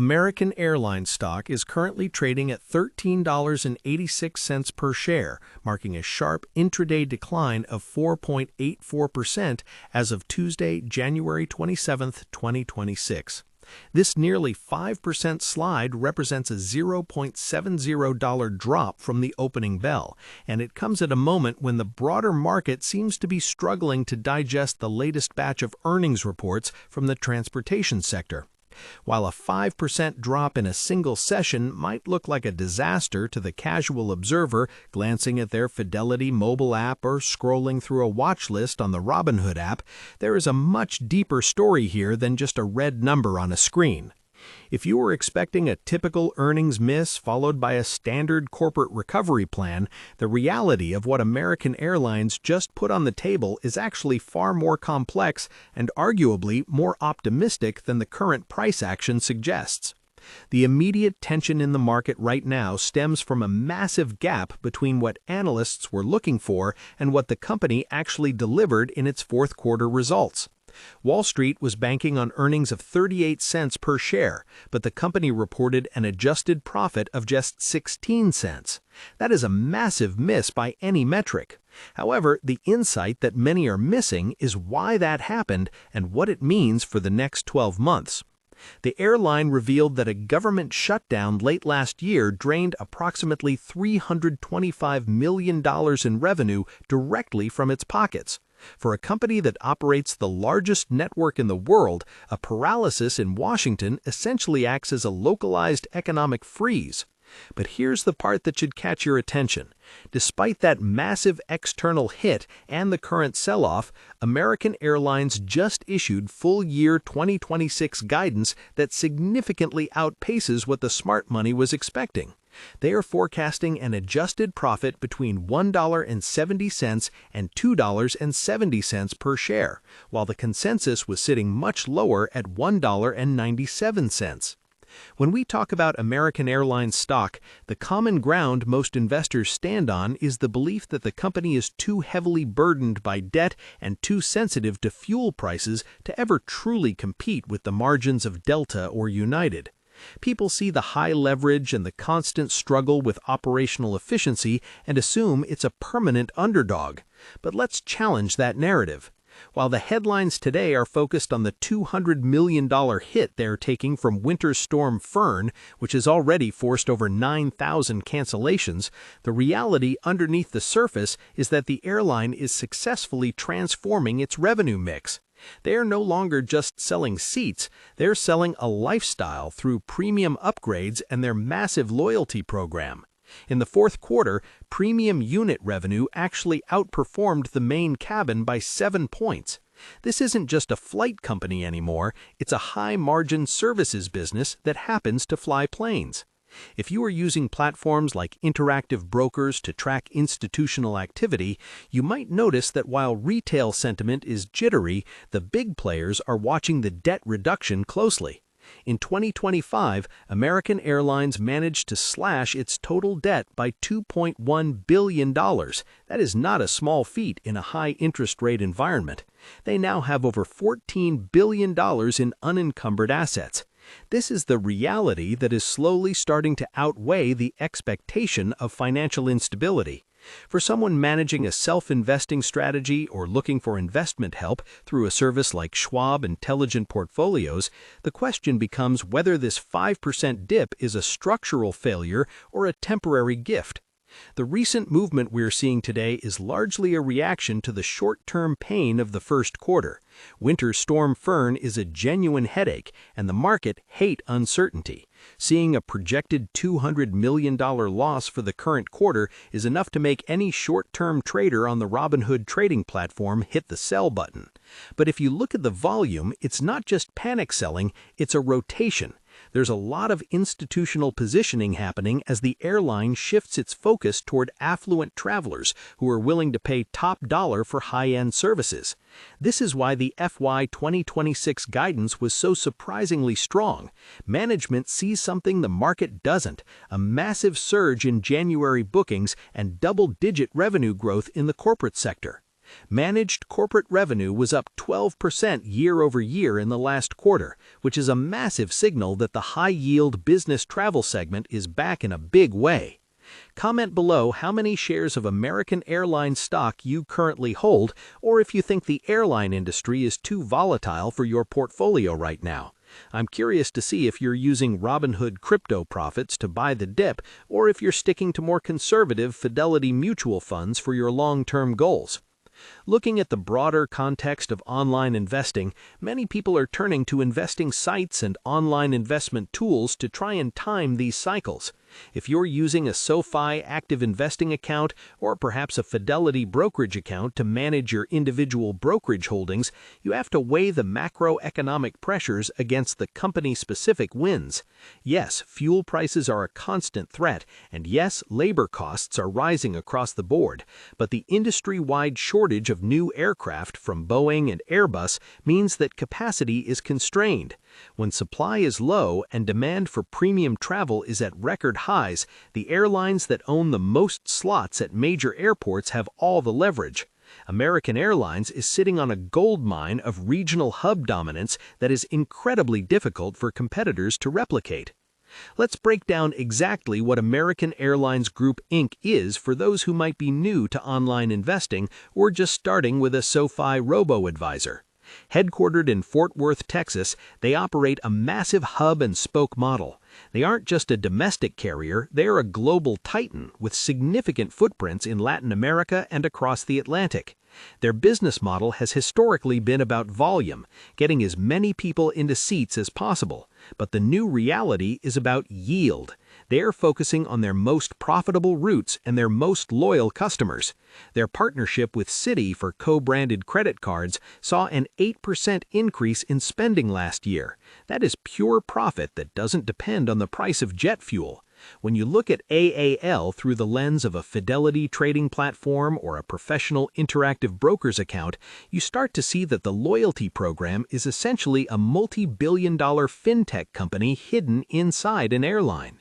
American Airlines stock is currently trading at $13.86 per share, marking a sharp intraday decline of 4.84% as of Tuesday, January 27, 2026. This nearly 5% slide represents a $0.70 drop from the opening bell, and it comes at a moment when the broader market seems to be struggling to digest the latest batch of earnings reports from the transportation sector. While a 5% drop in a single session might look like a disaster to the casual observer glancing at their Fidelity mobile app or scrolling through a watch list on the Robinhood app, there is a much deeper story here than just a red number on a screen. If you were expecting a typical earnings miss followed by a standard corporate recovery plan, the reality of what American Airlines just put on the table is actually far more complex and arguably more optimistic than the current price action suggests. The immediate tension in the market right now stems from a massive gap between what analysts were looking for and what the company actually delivered in its fourth quarter results. Wall Street was banking on earnings of 38 cents per share, but the company reported an adjusted profit of just 16 cents. That is a massive miss by any metric. However, the insight that many are missing is why that happened and what it means for the next 12 months. The airline revealed that a government shutdown late last year drained approximately $325 million in revenue directly from its pockets. For a company that operates the largest network in the world, a paralysis in Washington essentially acts as a localized economic freeze. But here's the part that should catch your attention. Despite that massive external hit and the current sell-off, American Airlines just issued full-year 2026 guidance that significantly outpaces what the smart money was expecting. They are forecasting an adjusted profit between $1.70 and $2.70 per share, while the consensus was sitting much lower at $1.97. When we talk about American Airlines stock, the common ground most investors stand on is the belief that the company is too heavily burdened by debt and too sensitive to fuel prices to ever truly compete with the margins of Delta or United. People see the high leverage and the constant struggle with operational efficiency and assume it's a permanent underdog. But let's challenge that narrative. While the headlines today are focused on the $200 million hit they're taking from Winter Storm Fern, which has already forced over 9,000 cancellations, the reality underneath the surface is that the airline is successfully transforming its revenue mix. They are no longer just selling seats, they're selling a lifestyle through premium upgrades and their massive loyalty program. In the fourth quarter, premium unit revenue actually outperformed the main cabin by 7 points. This isn't just a flight company anymore, it's a high-margin services business that happens to fly planes. If you are using platforms like Interactive Brokers to track institutional activity, you might notice that while retail sentiment is jittery, the big players are watching the debt reduction closely. In 2025, American Airlines managed to slash its total debt by $2.1 billion. That is not a small feat in a high-interest rate environment. They now have over $14 billion in unencumbered assets. This is the reality that is slowly starting to outweigh the expectation of financial instability. For someone managing a self-investing strategy or looking for investment help through a service like Schwab Intelligent Portfolios, the question becomes whether this 5% dip is a structural failure or a temporary gift. The recent movement we're seeing today is largely a reaction to the short-term pain of the first quarter. Winter Storm Fern is a genuine headache, and the market hates uncertainty. Seeing a projected $200 million loss for the current quarter is enough to make any short-term trader on the Robinhood trading platform hit the sell button. But if you look at the volume, it's not just panic selling, it's a rotation. There's a lot of institutional positioning happening as the airline shifts its focus toward affluent travelers who are willing to pay top dollar for high-end services. This is why the FY 2026 guidance was so surprisingly strong. Management sees something the market doesn't, a massive surge in January bookings and double-digit revenue growth in the corporate sector. Managed corporate revenue was up 12% year over year in the last quarter, which is a massive signal that the high-yield business travel segment is back in a big way. Comment below how many shares of American Airlines stock you currently hold, or if you think the airline industry is too volatile for your portfolio right now. I'm curious to see if you're using Robinhood crypto profits to buy the dip, or if you're sticking to more conservative Fidelity mutual funds for your long-term goals. Looking at the broader context of online investing, many people are turning to investing sites and online investment tools to try and time these cycles. If you're using a SoFi active investing account or perhaps a Fidelity brokerage account to manage your individual brokerage holdings, you have to weigh the macroeconomic pressures against the company-specific wins. Yes, fuel prices are a constant threat, and yes, labor costs are rising across the board, but the industry-wide shortage of new aircraft from Boeing and Airbus means that capacity is constrained. When supply is low and demand for premium travel is at record highs, the airlines that own the most slots at major airports have all the leverage. American Airlines is sitting on a gold mine of regional hub dominance that is incredibly difficult for competitors to replicate. Let's break down exactly what American Airlines Group Inc. is for those who might be new to online investing or just starting with a SoFi robo-advisor. Headquartered in Fort Worth, Texas, they operate a massive hub-and-spoke model. They aren't just a domestic carrier, they are a global titan with significant footprints in Latin America and across the Atlantic. Their business model has historically been about volume, getting as many people into seats as possible, but the new reality is about yield. They are focusing on their most profitable routes and their most loyal customers. Their partnership with Citi for co-branded credit cards saw an 8% increase in spending last year. That is pure profit that doesn't depend on the price of jet fuel. When you look at AAL through the lens of a Fidelity trading platform or a professional interactive broker's account, you start to see that the loyalty program is essentially a multi-billion-dollar fintech company hidden inside an airline.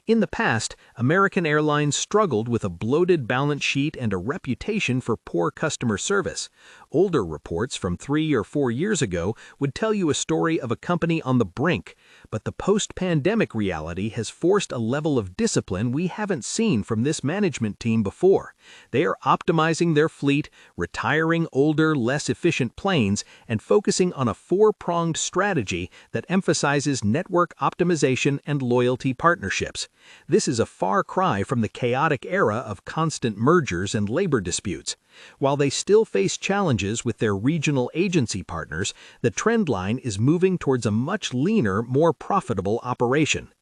In the past, American Airlines struggled with a bloated balance sheet and a reputation for poor customer service. Older reports from 3 or 4 years ago would tell you a story of a company on the brink, but the post-pandemic reality has forced a level of discipline we haven't seen from this management team before. They are optimizing their fleet, retiring older, less efficient planes, and focusing on a four-pronged strategy that emphasizes network optimization and loyalty partnerships. This is a far cry from the chaotic era of constant mergers and labor disputes. While they still face challenges with their regional agency partners, the trend line is moving towards a much leaner, more profitable operation.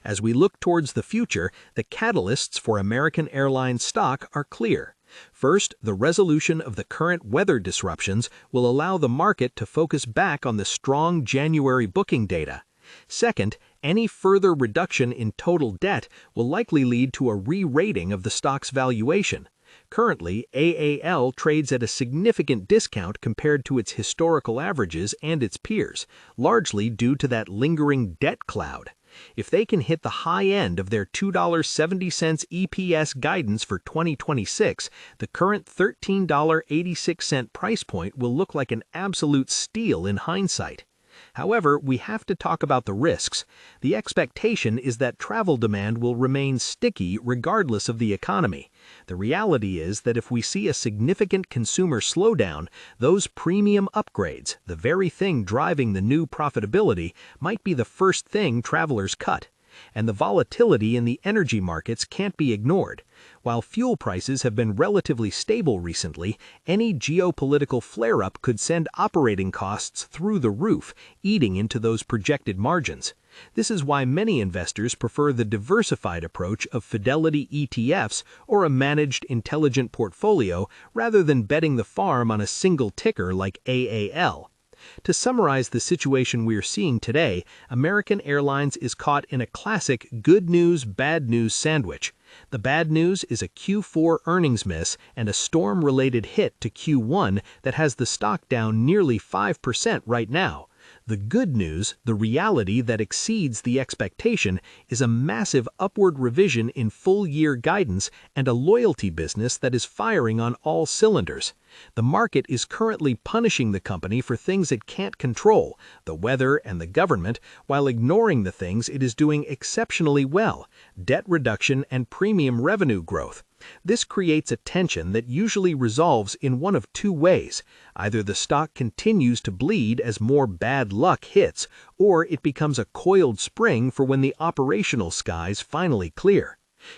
As we look towards the future, the catalysts for American Airlines stock are clear. First, the resolution of the current weather disruptions will allow the market to focus back on the strong January booking data. Second, any further reduction in total debt will likely lead to a re-rating of the stock's valuation. Currently, AAL trades at a significant discount compared to its historical averages and its peers, largely due to that lingering debt cloud. If they can hit the high end of their $2.70 EPS guidance for 2026, the current $13.86 price point will look like an absolute steal in hindsight. However, we have to talk about the risks. The expectation is that travel demand will remain sticky regardless of the economy. The reality is that if we see a significant consumer slowdown, those premium upgrades, the very thing driving the new profitability, might be the first thing travelers cut. And the volatility in the energy markets can't be ignored. While fuel prices have been relatively stable recently, any geopolitical flare-up could send operating costs through the roof, eating into those projected margins. This is why many investors prefer the diversified approach of Fidelity ETFs or a managed intelligent portfolio rather than betting the farm on a single ticker like AAL. To summarize the situation we are seeing today, American Airlines is caught in a classic good news, bad news sandwich. The bad news is a Q4 earnings miss and a storm-related hit to Q1 that has the stock down nearly 5% right now. The good news, the reality that exceeds the expectation, is a massive upward revision in full-year guidance and a loyalty business that is firing on all cylinders. The market is currently punishing the company for things it can't control, the weather and the government, while ignoring the things it is doing exceptionally well, debt reduction and premium revenue growth. This creates a tension that usually resolves in one of two ways. Either the stock continues to bleed as more bad luck hits, or it becomes a coiled spring for when the operational skies finally clear.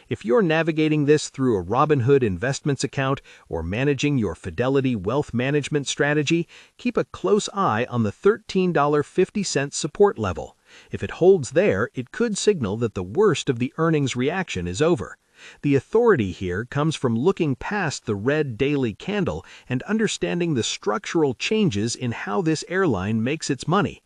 If you're navigating this through a Robinhood investments account or managing your Fidelity wealth management strategy, keep a close eye on the $13.50 support level. If it holds there, it could signal that the worst of the earnings reaction is over. The authority here comes from looking past the red daily candle and understanding the structural changes in how this airline makes its money.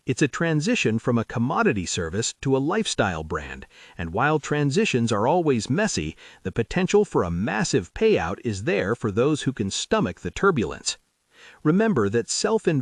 It's a transition from a commodity service to a lifestyle brand, and while transitions are always messy, the potential for a massive payout is there for those who can stomach the turbulence. Remember that self-investment